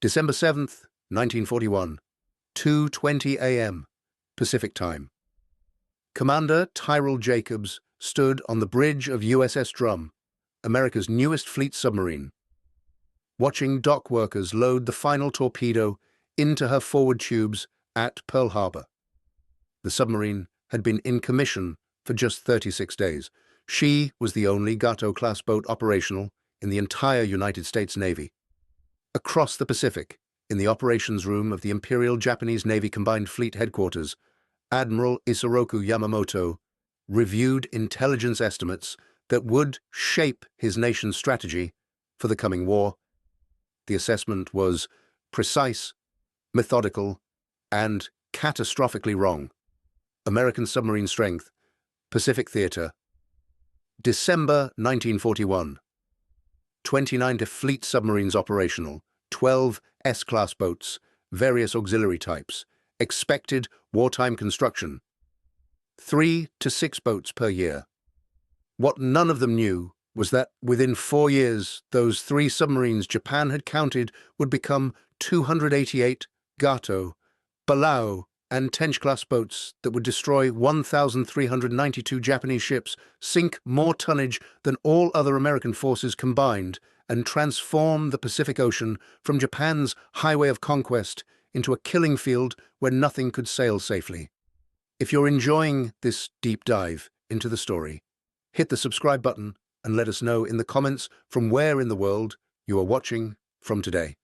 December 7th, 1941, 2:20 a.m. Pacific Time. Commander Tyrell Jacobs stood on the bridge of USS Drum, America's newest fleet submarine, watching dock workers load the final torpedo into her forward tubes at Pearl Harbor. The submarine had been in commission for just 36 days. She was the only Gato-class boat operational in the entire United States Navy. Across the Pacific, in the operations room of the Imperial Japanese Navy Combined Fleet Headquarters, Admiral Isoroku Yamamoto reviewed intelligence estimates that would shape his nation's strategy for the coming war. The assessment was precise, methodical, and catastrophically wrong. American submarine strength, Pacific Theater. December 1941. 29 fleet submarines operational, 12 S-class boats, various auxiliary types, expected wartime construction, 3 to 6 boats per year. What none of them knew was that within 4 years, those 3 submarines Japan had counted would become 288 Gato, Palau, and Tench-class boats that would destroy 1,392 Japanese ships, sink more tonnage than all other American forces combined, and transform the Pacific Ocean from Japan's highway of conquest into a killing field where nothing could sail safely. If you're enjoying this deep dive into the story, hit the subscribe button and let us know in the comments from where in the world you are watching from today.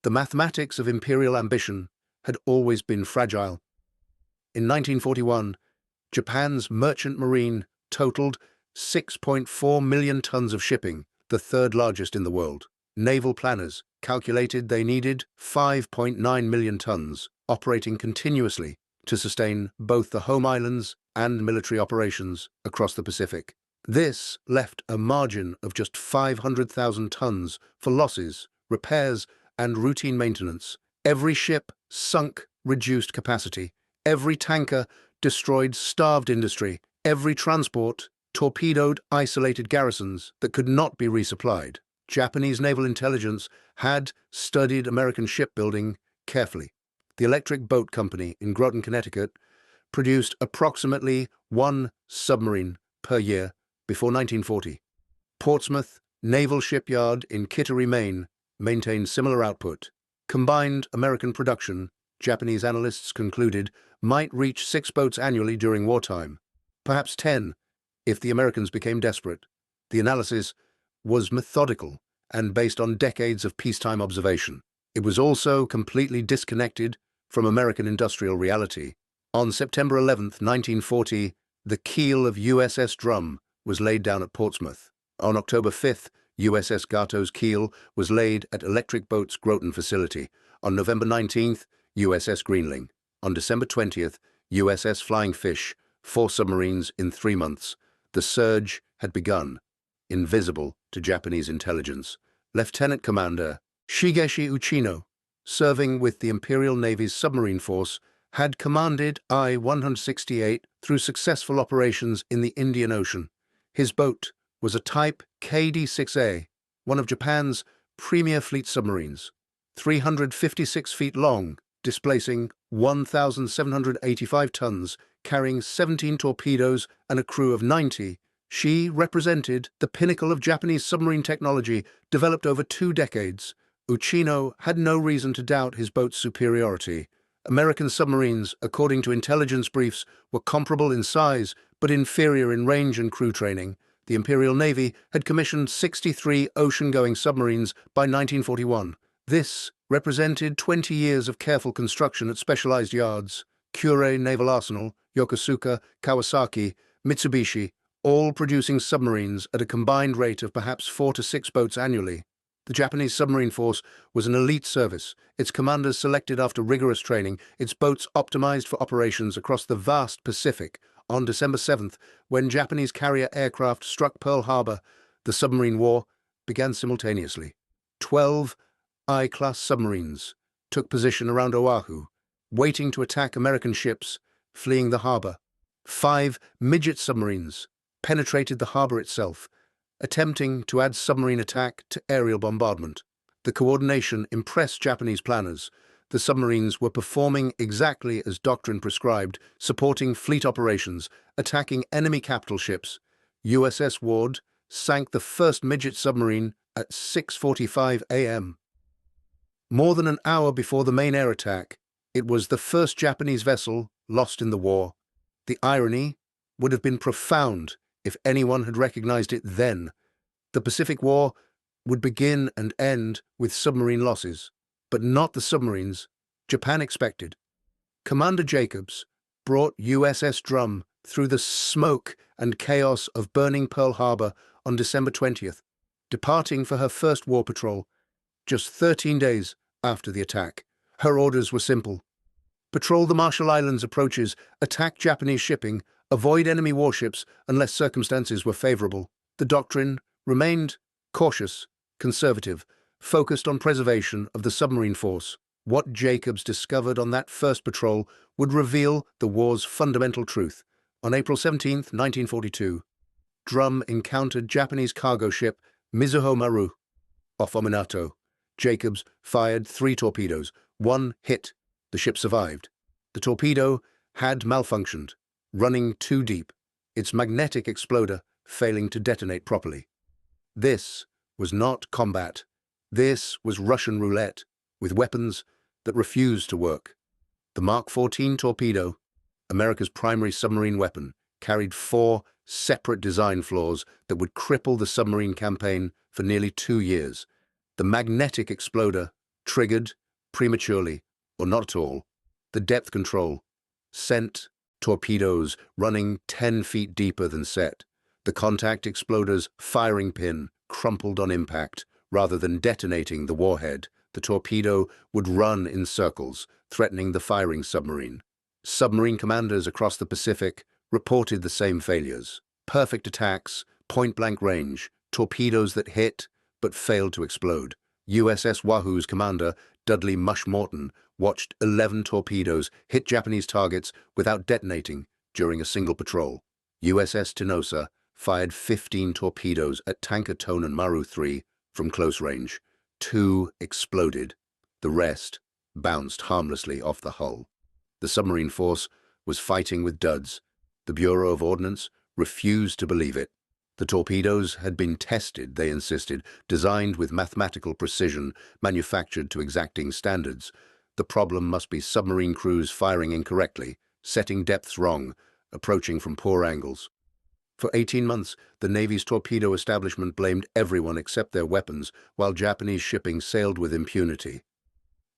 The mathematics of imperial ambition had always been fragile. In 1941, Japan's merchant marine totaled 6.4 million tons of shipping, the third largest in the world. Naval planners calculated they needed 5.9 million tons, operating continuously to sustain both the home islands and military operations across the Pacific. This left a margin of just 500,000 tons for losses, repairs, and routine maintenance. Every ship sunk reduced capacity. Every tanker destroyed starved industry. Every transport torpedoed isolated garrisons that could not be resupplied. Japanese naval intelligence had studied American shipbuilding carefully. The Electric Boat Company in Groton, Connecticut, produced approximately 1 submarine per year before 1940. Portsmouth Naval Shipyard in Kittery, Maine, maintained similar output. Combined American production, Japanese analysts concluded, might reach 6 boats annually during wartime, perhaps 10 if the Americans became desperate. The analysis was methodical and based on decades of peacetime observation. It was also completely disconnected from American industrial reality. On September 11th, 1940, the keel of USS Drum was laid down at Portsmouth. On October 5th, USS Gato's keel was laid at Electric Boat's Groton facility. On November 19th, USS Greenling. On December 20th, USS Flying Fish, 4 submarines in 3 months. The surge had begun, invisible to Japanese intelligence. Lieutenant Commander Shigeshi Uchino, serving with the Imperial Navy's submarine force, had commanded I-168 through successful operations in the Indian Ocean. His boat was a Type KD-6A, one of Japan's premier fleet submarines, 356 feet long, displacing 1,785 tons, carrying 17 torpedoes and a crew of 90. She represented the pinnacle of Japanese submarine technology developed over 2 decades. Uchino had no reason to doubt his boat's superiority. American submarines, according to intelligence briefs, were comparable in size but inferior in range and crew training. The Imperial Navy had commissioned 63 ocean-going submarines by 1941. This represented 20 years of careful construction at specialized yards. Kure Naval Arsenal, Yokosuka, Kawasaki, Mitsubishi, all producing submarines at a combined rate of perhaps 4 to 6 boats annually. The Japanese submarine force was an elite service, its commanders selected after rigorous training, its boats optimized for operations across the vast Pacific. On December 7th, when Japanese carrier aircraft struck Pearl Harbor, the submarine war began simultaneously. 12 I-class submarines took position around Oahu, waiting to attack American ships fleeing the harbor. 5 midget submarines penetrated the harbor itself, attempting to add submarine attack to aerial bombardment. The coordination impressed Japanese planners. The submarines were performing exactly as doctrine prescribed, supporting fleet operations, attacking enemy capital ships. USS Ward sank the first midget submarine at 6:45 a.m. More than an hour before the main air attack, it was the first Japanese vessel lost in the war. The irony would have been profound if anyone had recognized it then. The Pacific War would begin and end with submarine losses, but not the submarines Japan expected. Commander Jacobs brought USS Drum through the smoke and chaos of burning Pearl Harbor on December 20th, departing for her first war patrol just 13 days after the attack. Her orders were simple: patrol the Marshall Islands approaches, attack Japanese shipping, avoid enemy warships unless circumstances were favorable. The doctrine remained cautious, conservative, focused on preservation of the submarine force. What Jacobs discovered on that first patrol would reveal the war's fundamental truth. On April 17, 1942, Drum encountered Japanese cargo ship Mizuho Maru off Ominato. Jacobs fired 3 torpedoes. 1 hit. The ship survived. The torpedo had malfunctioned, running too deep, its magnetic exploder failing to detonate properly. This was not combat. This was Russian roulette, with weapons that refused to work. The Mark 14 torpedo, America's primary submarine weapon, carried 4 separate design flaws that would cripple the submarine campaign for nearly 2 years. The magnetic exploder, triggered prematurely or not at all. The depth control sent torpedoes running 10 feet deeper than set. The contact exploder's firing pin crumpled on impact. Rather than detonating the warhead, the torpedo would run in circles, threatening the firing submarine. Submarine commanders across the Pacific reported the same failures. Perfect attacks, point-blank range, torpedoes that hit but failed to explode. USS Wahoo's commander, Dudley Mush Morton, watched 11 torpedoes hit Japanese targets without detonating during a single patrol. USS Tenosa fired 15 torpedoes at tanker Tonan Maru 3 from close range. 2 exploded. The rest bounced harmlessly off the hull. The submarine force was fighting with duds. The Bureau of Ordnance refused to believe it. The torpedoes had been tested, they insisted, designed with mathematical precision, manufactured to exacting standards. The problem must be submarine crews firing incorrectly, setting depths wrong, approaching from poor angles. For 18 months, the Navy's torpedo establishment blamed everyone except their weapons, while Japanese shipping sailed with impunity.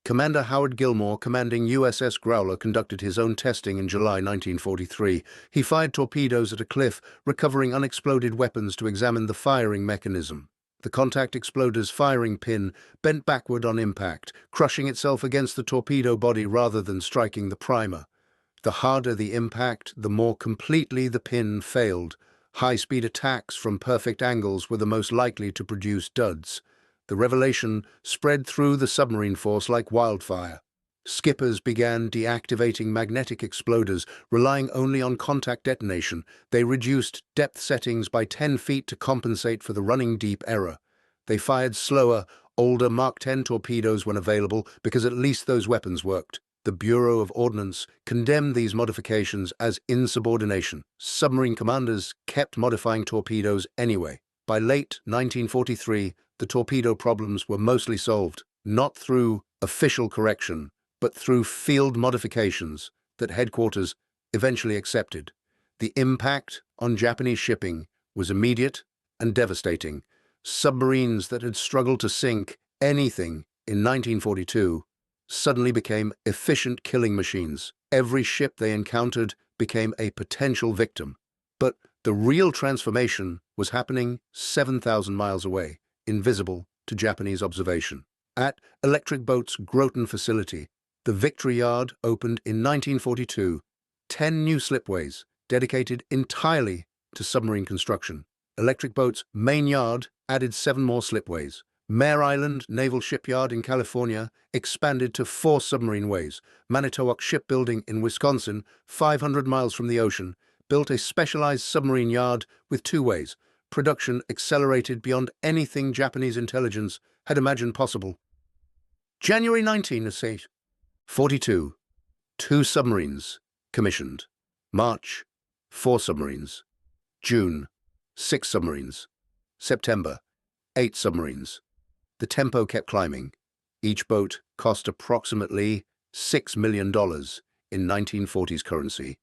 Commander Howard Gilmore, commanding USS Growler, conducted his own testing in July 1943. He fired torpedoes at a cliff, recovering unexploded weapons to examine the firing mechanism. The contact exploder's firing pin bent backward on impact, crushing itself against the torpedo body rather than striking the primer. The harder the impact, the more completely the pin failed. High-speed attacks from perfect angles were the most likely to produce duds. The revelation spread through the submarine force like wildfire. Skippers began deactivating magnetic exploders, relying only on contact detonation. They reduced depth settings by 10 feet to compensate for the running deep error. They fired slower, older Mark 10 torpedoes when available because at least those weapons worked. The Bureau of Ordnance condemned these modifications as insubordination. Submarine commanders kept modifying torpedoes anyway. By late 1943, the torpedo problems were mostly solved, not through official correction, but through field modifications that headquarters eventually accepted. The impact on Japanese shipping was immediate and devastating. Submarines that had struggled to sink anything in 1942 suddenly became efficient killing machines. Every ship they encountered became a potential victim. But the real transformation was happening 7,000 miles away, invisible to Japanese observation. At Electric Boat's Groton facility, the Victory Yard opened in 1942. 10 new slipways dedicated entirely to submarine construction. Electric Boat's main yard added 7 more slipways. Mare Island Naval Shipyard in California expanded to 4 submarine ways. Manitowoc Shipbuilding in Wisconsin, 500 miles from the ocean, built a specialized submarine yard with 2 ways. Production accelerated beyond anything Japanese intelligence had imagined possible. January 1942, 2 submarines commissioned. March, 4 submarines. June, 6 submarines. September, 8 submarines. The tempo kept climbing. Each boat cost approximately $6 million in 1940s currency,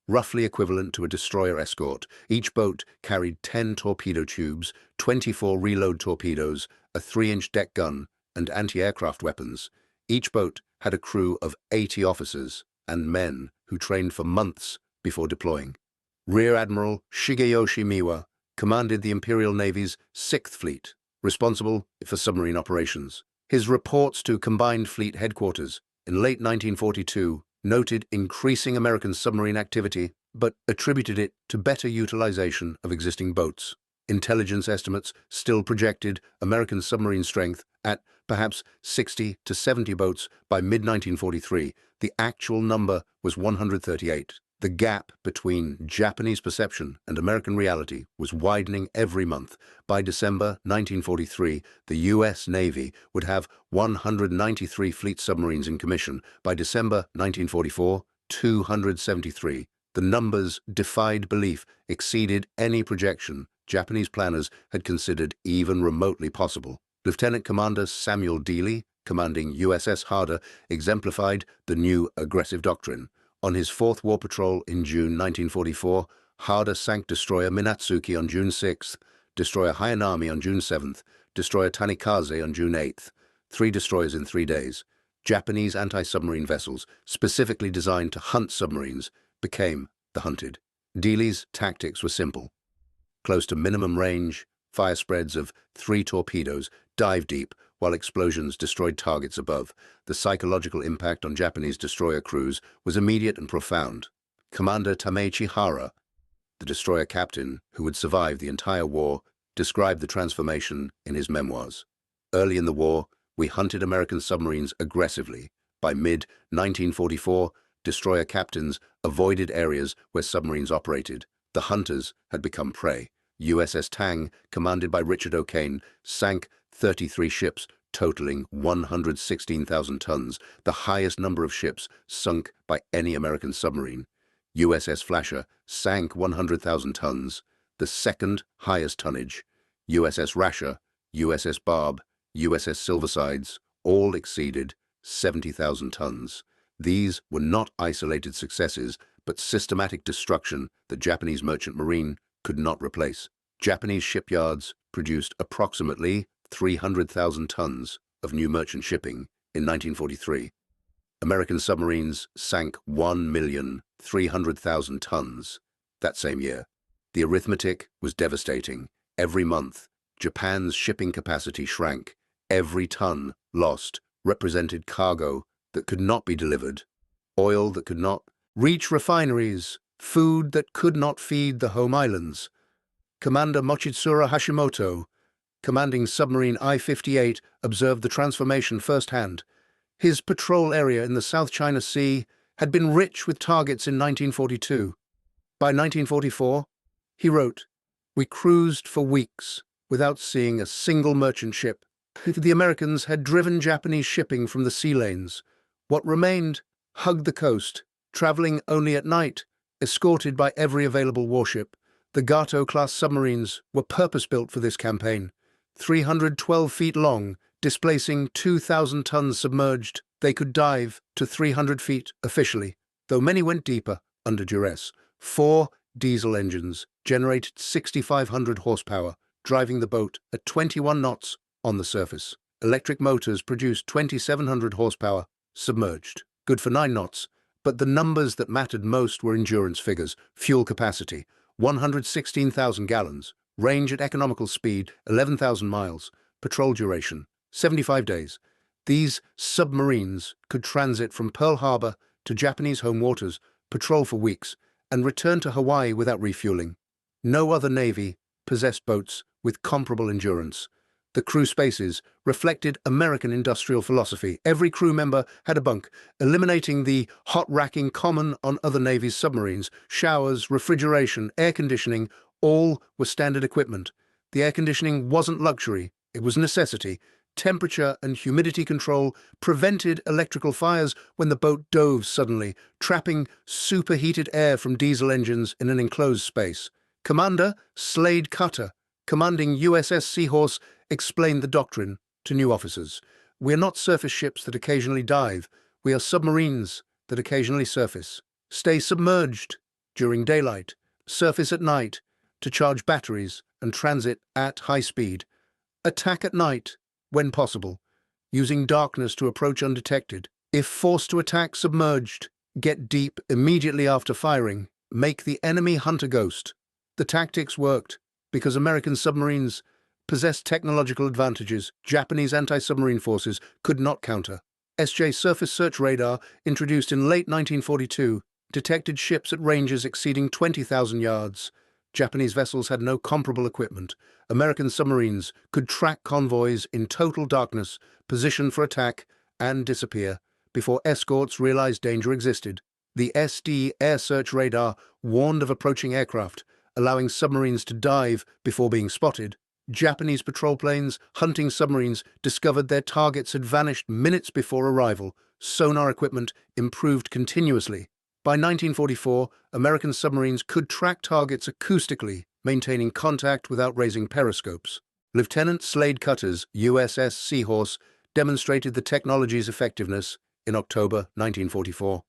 roughly equivalent to a destroyer escort. Each boat carried 10 torpedo tubes, 24 reload torpedoes, a 3-inch deck gun, and anti-aircraft weapons. Each boat had a crew of 80 officers and men who trained for months before deploying. Rear Admiral Shigeyoshi Miwa commanded the Imperial Navy's 6th Fleet, responsible for submarine operations. His reports to Combined Fleet Headquarters in late 1942 noted increasing American submarine activity, but attributed it to better utilization of existing boats. Intelligence estimates still projected American submarine strength at perhaps 60 to 70 boats by mid-1943. The actual number was 138. The gap between Japanese perception and American reality was widening every month. By December 1943, the U.S. Navy would have 193 fleet submarines in commission. By December 1944, 273. The numbers defied belief, exceeded any projection Japanese planners had considered even remotely possible. Lieutenant Commander Samuel Dealey, commanding USS Harder, exemplified the new aggressive doctrine. On his 4th war patrol in June 1944, Harder sank destroyer Minatsuki on June 6th, destroyer Hayanami on June 7th, destroyer Tanikaze on June 8th. 3 destroyers in 3 days. Japanese anti-submarine vessels, specifically designed to hunt submarines, became the hunted. Dealey's tactics were simple. Close to minimum range, fire spreads of 3 torpedoes, dive deep, while explosions destroyed targets above. The psychological impact on Japanese destroyer crews was immediate and profound. Commander Tameichi Hara, the destroyer captain who would survive the entire war, described the transformation in his memoirs. Early in the war, we hunted American submarines aggressively. By mid-1944, destroyer captains avoided areas where submarines operated. The hunters had become prey. USS Tang, commanded by Richard O'Kane, sank 33 ships, totaling 116,000 tons, the highest number of ships sunk by any American submarine. USS Flasher sank 100,000 tons, the 2nd highest tonnage. USS Rasher, USS Barb, USS Silversides all exceeded 70,000 tons. These were not isolated successes, but systematic destruction the Japanese merchant marine could not replace. Japanese shipyards produced approximately 300,000 tons of new merchant shipping in 1943. American submarines sank 1,300,000 tons that same year. The arithmetic was devastating. Every month, Japan's shipping capacity shrank. Every ton lost represented cargo that could not be delivered, oil that could not reach refineries, food that could not feed the home islands. Commander Mochitsura Hashimoto, commanding submarine I-58, observed the transformation firsthand. His patrol area in the South China Sea had been rich with targets in 1942. By 1944, he wrote, "We cruised for weeks without seeing a single merchant ship. The Americans had driven Japanese shipping from the sea lanes. What remained hugged the coast, traveling only at night, escorted by every available warship. The Gato-class submarines were purpose-built for this campaign. 312 feet long, displacing 2,000 tons submerged, they could dive to 300 feet officially, though many went deeper under duress. 4 diesel engines generated 6,500 horsepower, driving the boat at 21 knots on the surface. Electric motors produced 2,700 horsepower, submerged, good for 9 knots, but the numbers that mattered most were endurance figures. Fuel capacity, 116,000 gallons, range at economical speed, 11,000 miles, patrol duration, 75 days. These submarines could transit from Pearl Harbor to Japanese home waters, patrol for weeks, and return to Hawaii without refueling. No other navy possessed boats with comparable endurance. The crew spaces reflected American industrial philosophy. Every crew member had a bunk, eliminating the hot racking common on other navies' submarines. Showers, refrigeration, air conditioning, all were standard equipment. The air conditioning wasn't luxury, it was necessity. Temperature and humidity control prevented electrical fires when the boat dove suddenly, trapping superheated air from diesel engines in an enclosed space. Commander Slade Cutter, commanding USS Seahorse, explained the doctrine to new officers. "We are not surface ships that occasionally dive. We are submarines that occasionally surface. Stay submerged during daylight, surface at night to charge batteries and transit at high speed. Attack at night, when possible, using darkness to approach undetected. If forced to attack submerged, get deep immediately after firing. Make the enemy hunt a ghost." The tactics worked because American submarines possessed technological advantages Japanese anti-submarine forces could not counter. SJ surface search radar, introduced in late 1942, detected ships at ranges exceeding 20,000 yards. Japanese vessels had no comparable equipment. American submarines could track convoys in total darkness, position for attack, and disappear before escorts realized danger existed. The SD air search radar warned of approaching aircraft, allowing submarines to dive before being spotted. Japanese patrol planes hunting submarines discovered their targets had vanished minutes before arrival. Sonar equipment improved continuously. By 1944, American submarines could track targets acoustically, maintaining contact without raising periscopes. Lieutenant Slade Cutter's USS Seahorse demonstrated the technology's effectiveness in October 1944.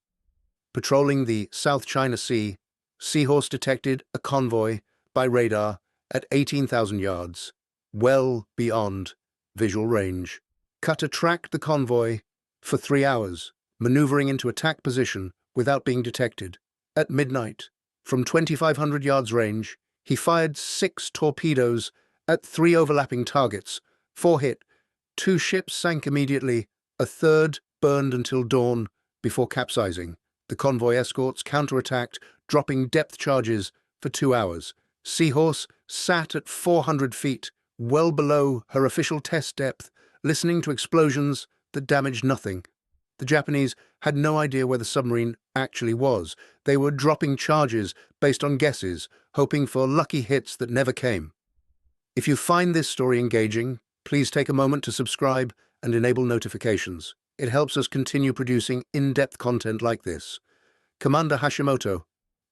Patrolling the South China Sea, Seahorse detected a convoy by radar at 18,000 yards, well beyond visual range. Cutter tracked the convoy for 3 hours, maneuvering into attack position without being detected. At midnight, from 2,500 yards range, he fired 6 torpedoes at 3 overlapping targets. 4 hit, 2 ships sank immediately, a third burned until dawn before capsizing. The convoy escorts counterattacked, dropping depth charges for 2 hours. Seahorse sat at 400 feet, well below her official test depth, listening to explosions that damaged nothing. The Japanese had no idea where the submarine actually was. They were dropping charges based on guesses, hoping for lucky hits that never came. If you find this story engaging, please take a moment to subscribe and enable notifications. It helps us continue producing in-depth content like this. Commander Hashimoto,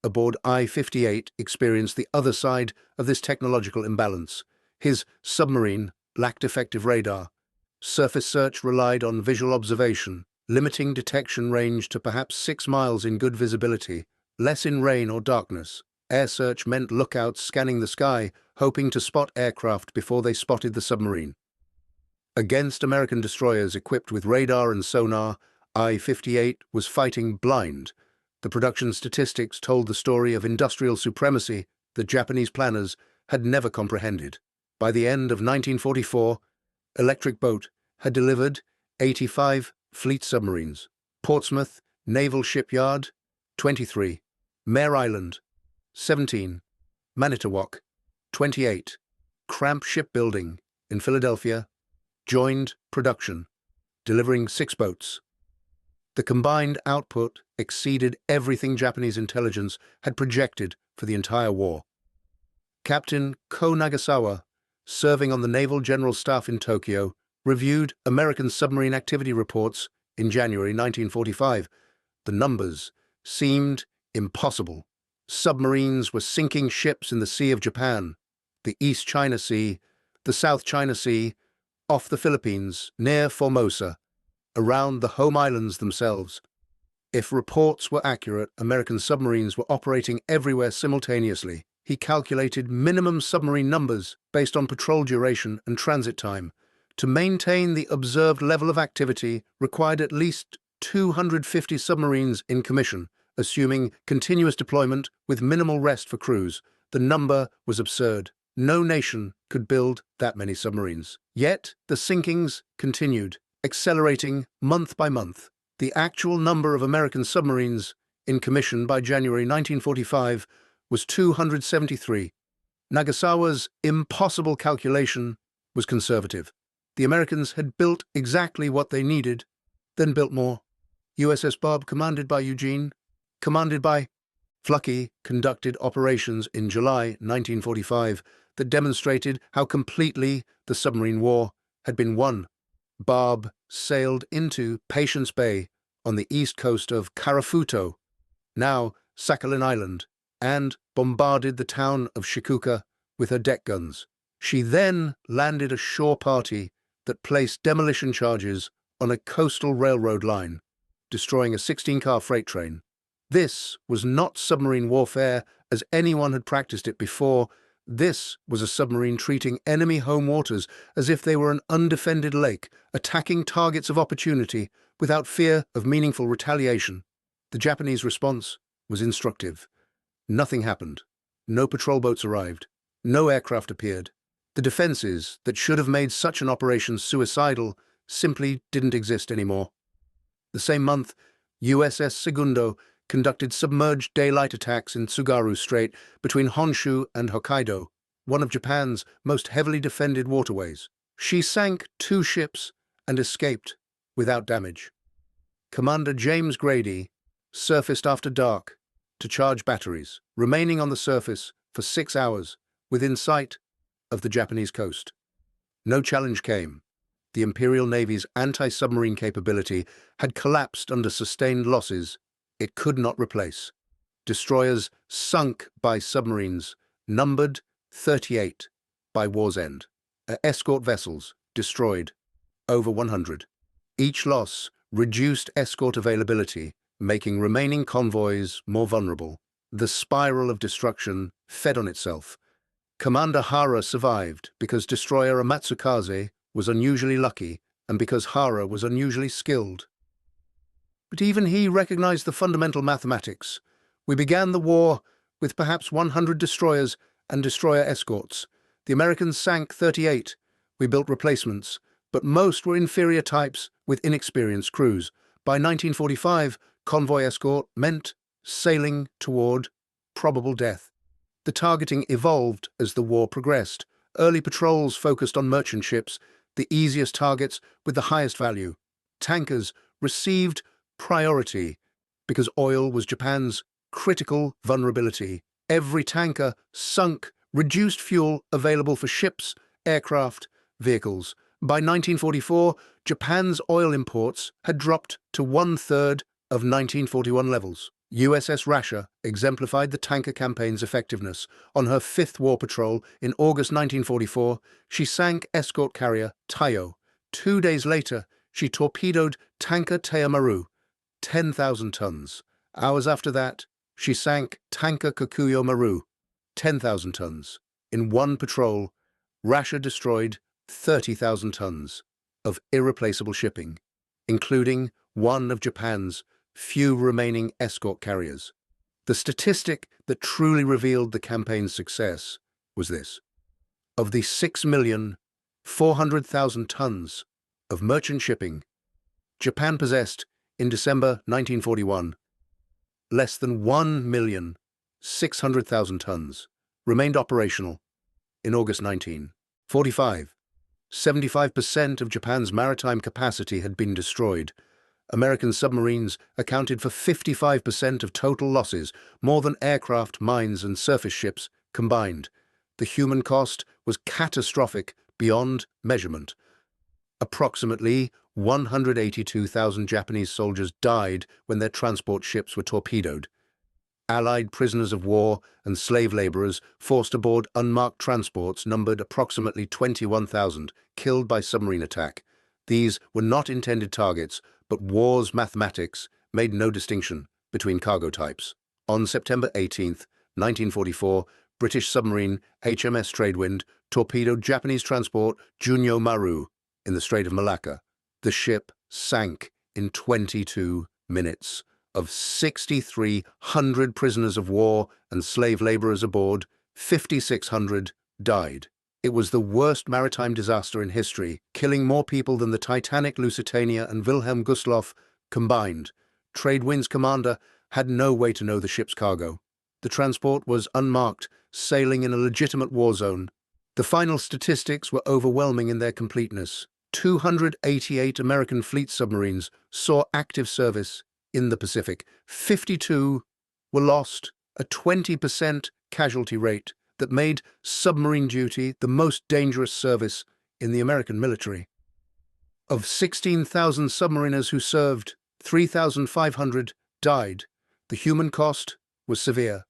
aboard I-58, experienced the other side of this technological imbalance. His submarine lacked effective radar. Surface search relied on visual observation, limiting detection range to perhaps 6 miles in good visibility, less in rain or darkness. Air search meant lookouts scanning the sky, hoping to spot aircraft before they spotted the submarine. Against American destroyers equipped with radar and sonar, I-58 was fighting blind. The production statistics told the story of industrial supremacy that Japanese planners had never comprehended. By the end of 1944, Electric Boat had delivered 85 fleet submarines. Portsmouth Naval Shipyard, 23. Mare Island, 17. Manitowoc, 28. Cramp Shipbuilding in Philadelphia joined production, delivering 6 boats. The combined output exceeded everything Japanese intelligence had projected for the entire war. Captain Ko Nagasawa, serving on the Naval General Staff in Tokyo, reviewed American submarine activity reports in January 1945. The numbers seemed impossible. Submarines were sinking ships in the Sea of Japan, the East China Sea, the South China Sea, off the Philippines, near Formosa, around the home islands themselves. If reports were accurate, American submarines were operating everywhere simultaneously. He calculated minimum submarine numbers based on patrol duration and transit time. To maintain the observed level of activity required at least 250 submarines in commission, assuming continuous deployment with minimal rest for crews. The number was absurd. No nation could build that many submarines. Yet the sinkings continued, accelerating month by month. The actual number of American submarines in commission by January 1945 was 273. Nagasawa's impossible calculation was conservative. The Americans had built exactly what they needed, then built more. USS Bob, commanded by Eugene, commanded by Fluckey, conducted operations in July 1945 that demonstrated how completely the submarine war had been won. Barb sailed into Patience Bay on the east coast of Karafuto, now Sakhalin Island, and bombarded the town of Shikuka with her deck guns. She then landed a shore party that placed demolition charges on a coastal railroad line, destroying a 16-car freight train. This was not submarine warfare as anyone had practiced it before. This was a submarine treating enemy home waters as if they were an undefended lake, attacking targets of opportunity without fear of meaningful retaliation. The Japanese response was instructive. Nothing happened. No patrol boats arrived. No aircraft appeared. The defenses that should have made such an operation suicidal simply didn't exist anymore. The same month, USS Segundo conducted submerged daylight attacks in Tsugaru Strait between Honshu and Hokkaido, one of Japan's most heavily defended waterways. She sank 2 ships and escaped without damage. Commander James Grady surfaced after dark to charge batteries, remaining on the surface for 6 hours within sight of the Japanese coast. No challenge came. The Imperial Navy's anti-submarine capability had collapsed under sustained losses it could not replace. Destroyers sunk by submarines numbered 38 by war's end. Escort vessels destroyed over 100. Each loss reduced escort availability, making remaining convoys more vulnerable. The spiral of destruction fed on itself. Commander Hara survived because destroyer Amatsukaze was unusually lucky and because Hara was unusually skilled. But even he recognized the fundamental mathematics. We began the war with perhaps 100 destroyers and destroyer escorts. The Americans sank 38. We built replacements, but most were inferior types with inexperienced crews. By 1945, convoy escort meant sailing toward probable death. The targeting evolved as the war progressed. Early patrols focused on merchant ships, the easiest targets with the highest value. Tankers received priority because oil was Japan's critical vulnerability. Every tanker sunk reduced fuel available for ships, aircraft, vehicles. By 1944, Japan's oil imports had dropped to 1/3 of 1941 levels. USS Rasher exemplified the tanker campaign's effectiveness. On her 5th war patrol in August 1944, she sank escort carrier Taiyo. 2 days later, she torpedoed tanker Teamaru, 10,000 tons. Hours after that, she sank tanker Kakuyo Maru, 10,000 tons. In one patrol, Rasher destroyed 30,000 tons of irreplaceable shipping, including one of Japan's few remaining escort carriers. The statistic that truly revealed the campaign's success was this. Of the 6,400,000 tons of merchant shipping Japan possessed in December 1941, less than 1,600,000 tons remained operational in August 1945. 75% of Japan's maritime capacity had been destroyed. American submarines accounted for 55% of total losses, more than aircraft, mines, and surface ships combined. The human cost was catastrophic beyond measurement. Approximately 182,000 Japanese soldiers died when their transport ships were torpedoed. Allied prisoners of war and slave laborers forced aboard unmarked transports numbered approximately 21,000, killed by submarine attack. These were not intended targets, but war's mathematics made no distinction between cargo types. On September 18, 1944, British submarine HMS Tradewind torpedoed Japanese transport Junyo Maru in the Strait of Malacca. The ship sank in 22 minutes. Of 6,300 prisoners of war and slave laborers aboard, 5,600 died. It was the worst maritime disaster in history, killing more people than the Titanic, Lusitania, and Wilhelm Gustloff combined. Tradewind's commander had no way to know the ship's cargo. The transport was unmarked, sailing in a legitimate war zone. The final statistics were overwhelming in their completeness. 288 American fleet submarines saw active service in the Pacific. 52 were lost, a 20% casualty rate that made submarine duty the most dangerous service in the American military. Of 16,000 submariners who served, 3,500 died. The human cost was severe.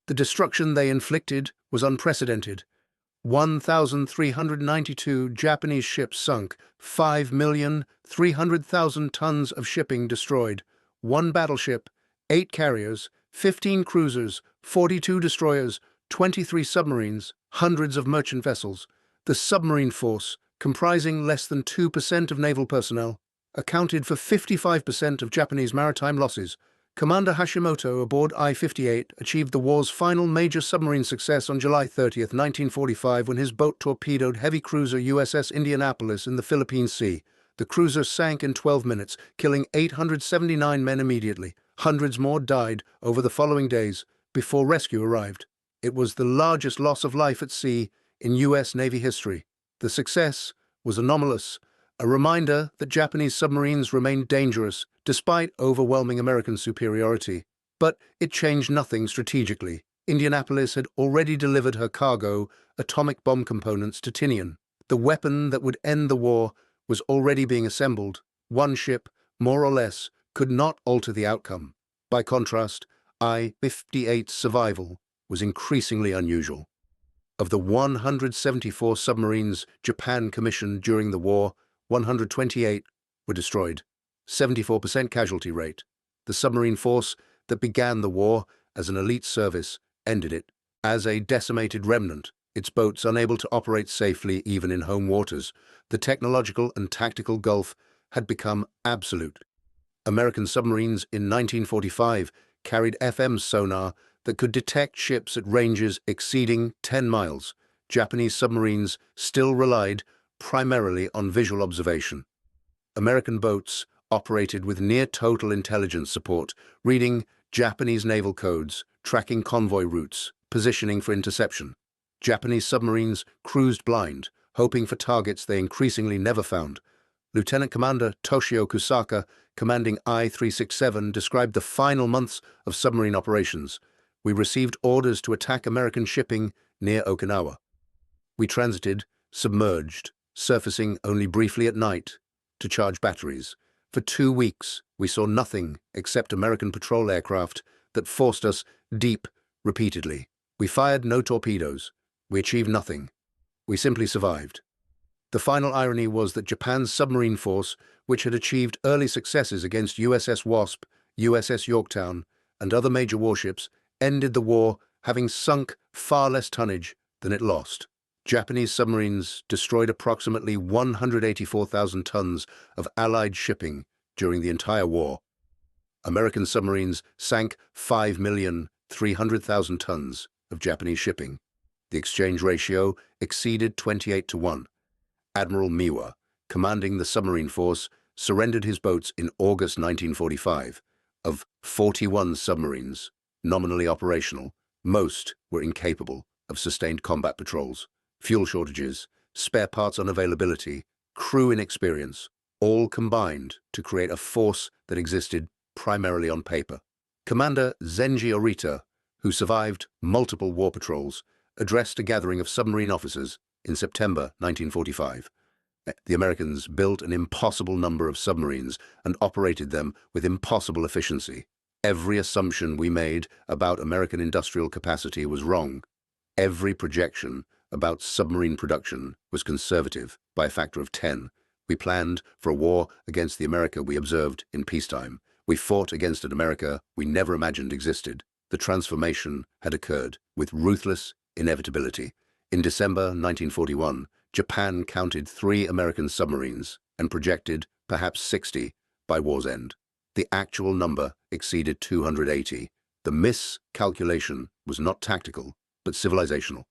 The destruction they inflicted was unprecedented. 1,392 Japanese ships sunk, 5,300,000 tons of shipping destroyed, 1 battleship, 8 carriers, 15 cruisers, 42 destroyers, 23 submarines, hundreds of merchant vessels. The submarine force, comprising less than 2% of naval personnel, accounted for 55% of Japanese maritime losses. Commander Hashimoto aboard I-58 achieved the war's final major submarine success on July 30, 1945, when his boat torpedoed heavy cruiser USS Indianapolis in the Philippine Sea. The cruiser sank in 12 minutes, killing 879 men immediately. Hundreds more died over the following days before rescue arrived. It was the largest loss of life at sea in U.S. Navy history. The success was anomalous, a reminder that Japanese submarines remained dangerous despite overwhelming American superiority. But it changed nothing strategically. Indianapolis had already delivered her cargo, atomic bomb components, to Tinian. The weapon that would end the war was already being assembled. One ship, more or less, could not alter the outcome. By contrast, I-58's survival was increasingly unusual. Of the 174 submarines Japan commissioned during the war, 128 were destroyed, 74% casualty rate. The submarine force that began the war as an elite service ended it as a decimated remnant, its boats unable to operate safely even in home waters. The technological and tactical gulf had become absolute. American submarines in 1945 carried FM sonar that could detect ships at ranges exceeding 10 miles. Japanese submarines still relied primarily on visual observation. American boats operated with near-total intelligence support, reading Japanese naval codes, tracking convoy routes, positioning for interception. Japanese submarines cruised blind, hoping for targets they increasingly never found. Lieutenant Commander Toshio Kusaka, commanding I-367, described the final months of submarine operations. We received orders to attack American shipping near Okinawa. We transited, submerged, surfacing only briefly at night to charge batteries. For 2 weeks, we saw nothing except American patrol aircraft that forced us deep repeatedly. We fired no torpedoes. We achieved nothing. We simply survived. The final irony was that Japan's submarine force, which had achieved early successes against USS Wasp, USS Yorktown, and other major warships, ended the war having sunk far less tonnage than it lost. Japanese submarines destroyed approximately 184,000 tons of Allied shipping during the entire war. American submarines sank 5,300,000 tons of Japanese shipping. The exchange ratio exceeded 28-1. Admiral Miwa, commanding the submarine force, surrendered his boats in August 1945. Of 41 submarines nominally operational, most were incapable of sustained combat patrols. Fuel shortages, spare parts unavailability, crew inexperience, all combined to create a force that existed primarily on paper. Commander Zenji Orita, who survived multiple war patrols, addressed a gathering of submarine officers in September 1945. The Americans built an impossible number of submarines and operated them with impossible efficiency. Every assumption we made about American industrial capacity was wrong. Every projection about submarine production was conservative by a factor of 10. We planned for a war against the America we observed in peacetime. We fought against an America we never imagined existed. The transformation had occurred with ruthless inevitability. In December 1941, Japan counted 3 American submarines and projected perhaps 60 by war's end. The actual number exceeded 280. The miscalculation was not tactical, but civilizational.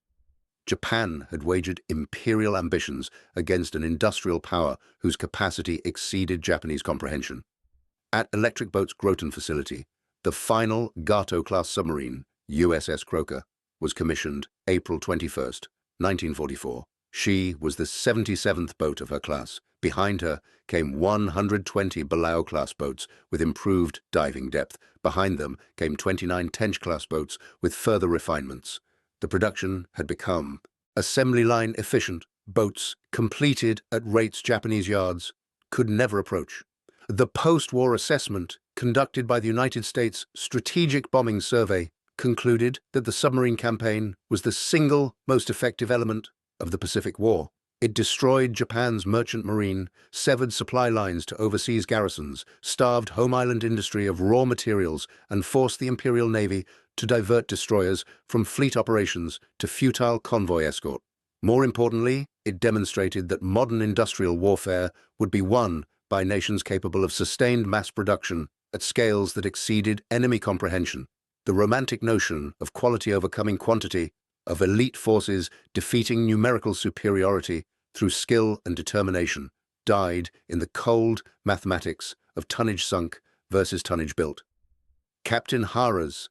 Japan had wagered imperial ambitions against an industrial power whose capacity exceeded Japanese comprehension. At Electric Boat's Groton facility, the final Gato-class submarine, USS Croker, was commissioned April 21, 1944. She was the 77th boat of her class. Behind her came 120 Balao-class boats with improved diving depth. Behind them came 29 Tench-class boats with further refinements. The production had become assembly line efficient, boats completed at rates Japanese yards could never approach. The post-war assessment conducted by the United States Strategic Bombing Survey concluded that the submarine campaign was the single most effective element of the Pacific War. It destroyed Japan's merchant marine, severed supply lines to overseas garrisons, starved home island industry of raw materials, and forced the Imperial Navy to divert destroyers from fleet operations to futile convoy escort. More importantly, it demonstrated that modern industrial warfare would be won by nations capable of sustained mass production at scales that exceeded enemy comprehension. The romantic notion of quality overcoming quantity, of elite forces defeating numerical superiority through skill and determination, died in the cold mathematics of tonnage sunk versus tonnage built. Captain Hara's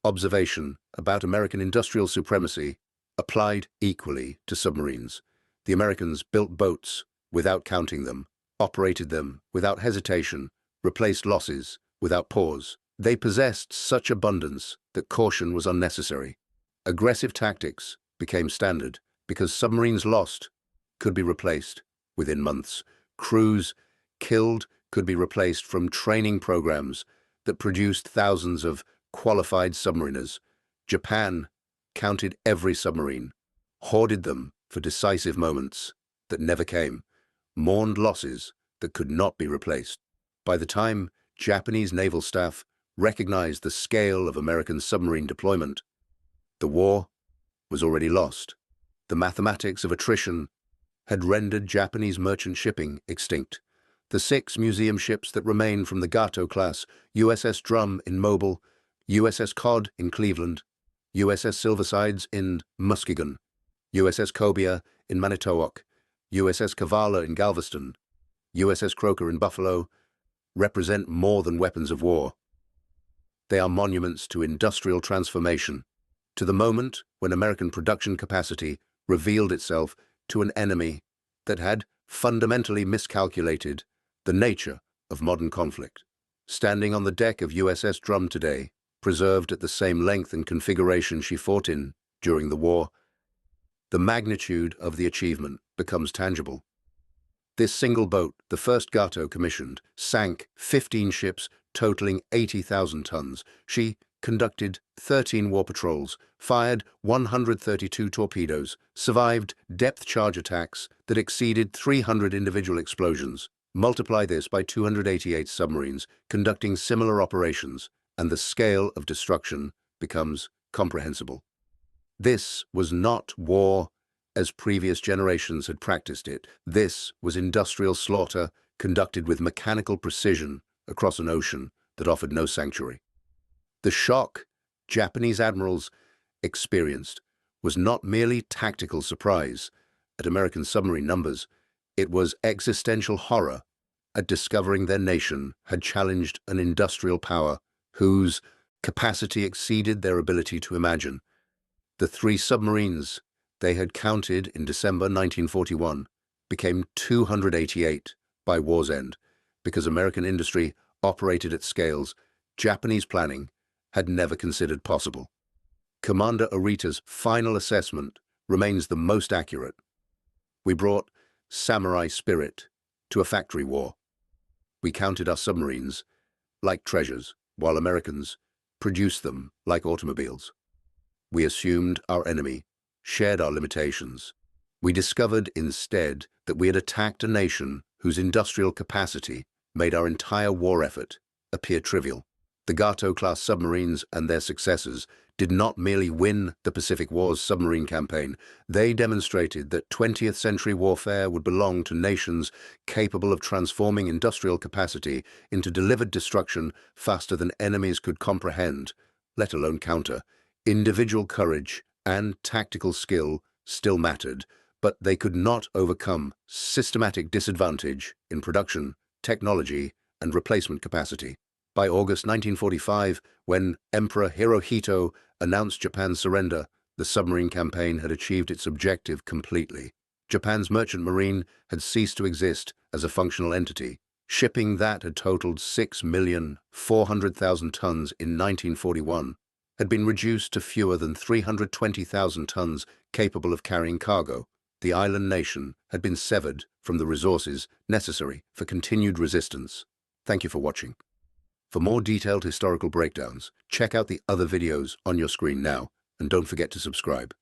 observation about American industrial supremacy applied equally to submarines. The Americans built boats without counting them, operated them without hesitation, replaced losses without pause. They possessed such abundance that caution was unnecessary. Aggressive tactics became standard because submarines lost could be replaced within months. Crews killed could be replaced from training programs that produced thousands of qualified submariners. Japan counted every submarine, hoarded them for decisive moments that never came, mourned losses that could not be replaced. By the time Japanese naval staff recognized the scale of American submarine deployment, the war was already lost. The mathematics of attrition had rendered Japanese merchant shipping extinct. The 6 museum ships that remained from the Gato-class, USS Drum in Mobile, USS Cod in Cleveland, USS Silversides in Muskegon, USS Cobia in Manitowoc, USS Kavala in Galveston, USS Croker in Buffalo, represent more than weapons of war. They are monuments to industrial transformation, to the moment when American production capacity revealed itself to an enemy that had fundamentally miscalculated the nature of modern conflict. Standing on the deck of USS Drum today, preserved at the same length and configuration she fought in during the war, the magnitude of the achievement becomes tangible. This single boat, the first Gato commissioned, sank 15 ships totaling 80,000 tons. She conducted 13 war patrols, fired 132 torpedoes, survived depth charge attacks that exceeded 300 individual explosions. Multiply this by 288 submarines conducting similar operations, and the scale of destruction becomes comprehensible. This was not war as previous generations had practiced it. This was industrial slaughter conducted with mechanical precision across an ocean that offered no sanctuary. The shock Japanese admirals experienced was not merely tactical surprise at American submarine numbers, it was existential horror at discovering their nation had challenged an industrial power whose capacity exceeded their ability to imagine. The 3 submarines they had counted in December 1941 became 288 by war's end because American industry operated at scales Japanese planning had never considered possible. Commander Arita's final assessment remains the most accurate. We brought samurai spirit to a factory war. We counted our submarines like treasures, while Americans produced them like automobiles. We assumed our enemy shared our limitations. We discovered instead that we had attacked a nation whose industrial capacity made our entire war effort appear trivial. The Gato-class submarines and their successors did not merely win the Pacific War's submarine campaign, they demonstrated that 20th century warfare would belong to nations capable of transforming industrial capacity into delivered destruction faster than enemies could comprehend, let alone counter. Individual courage and tactical skill still mattered, but they could not overcome systematic disadvantage in production, technology, and replacement capacity. By August 1945, when Emperor Hirohito announced Japan's surrender, the submarine campaign had achieved its objective completely. Japan's merchant marine had ceased to exist as a functional entity. Shipping that had totaled 6,400,000 tons in 1941 had been reduced to fewer than 320,000 tons capable of carrying cargo. the island nation had been severed from the resources necessary for continued resistance. Thank you for watching. For more detailed historical breakdowns, check out the other videos on your screen now, and don't forget to subscribe.